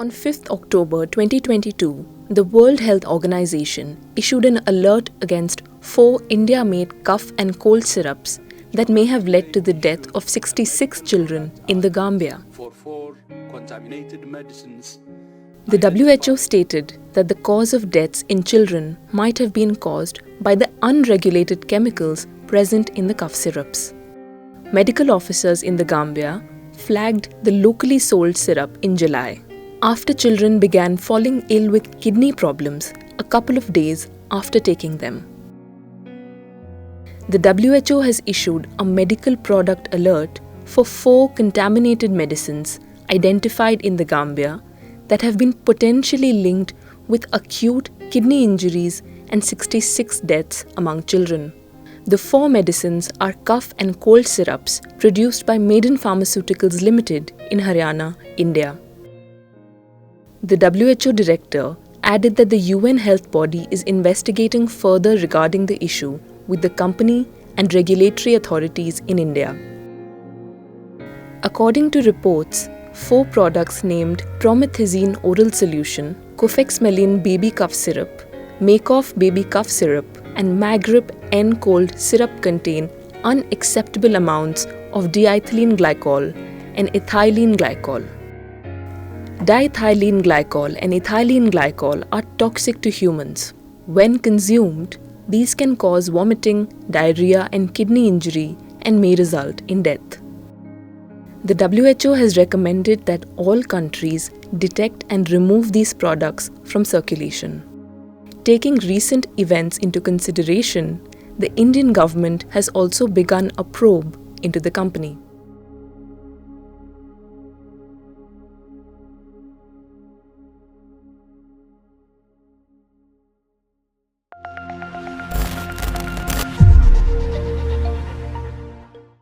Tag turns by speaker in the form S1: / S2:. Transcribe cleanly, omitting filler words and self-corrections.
S1: On 5th October 2022, the World Health Organization issued an alert against 4 India-made cough and cold syrups that may have led to the death of 66 children in the Gambia.
S2: For 4 contaminated medicines.
S1: The WHO stated that the cause of deaths in children might have been caused by the unregulated chemicals present in the cough syrups. Medical officers in the Gambia flagged the locally sold syrup in July, after children began falling ill with kidney problems a couple of days after taking them. The WHO has issued a medical product alert for 4 contaminated medicines identified in the Gambia that have been potentially linked with acute kidney injuries and 66 deaths among children. The 4 medicines are cough and cold syrups produced by Maiden Pharmaceuticals Limited in Haryana, India. The WHO director added that the UN health body is investigating further regarding the issue with the company and regulatory authorities in India. According to reports, 4 products named Promethazine Oral Solution, Kofexmalin Baby Cough Syrup, Makoff Baby Cough Syrup, and Magrip N-Cold Syrup contain unacceptable amounts of diethylene glycol and ethylene glycol. Diethylene glycol and ethylene glycol are toxic to humans. When consumed, these can cause vomiting, diarrhoea, and kidney injury and may result in death. The WHO has recommended that all countries detect and remove these products from circulation. Taking recent events into consideration, the Indian government has also begun a probe into the company.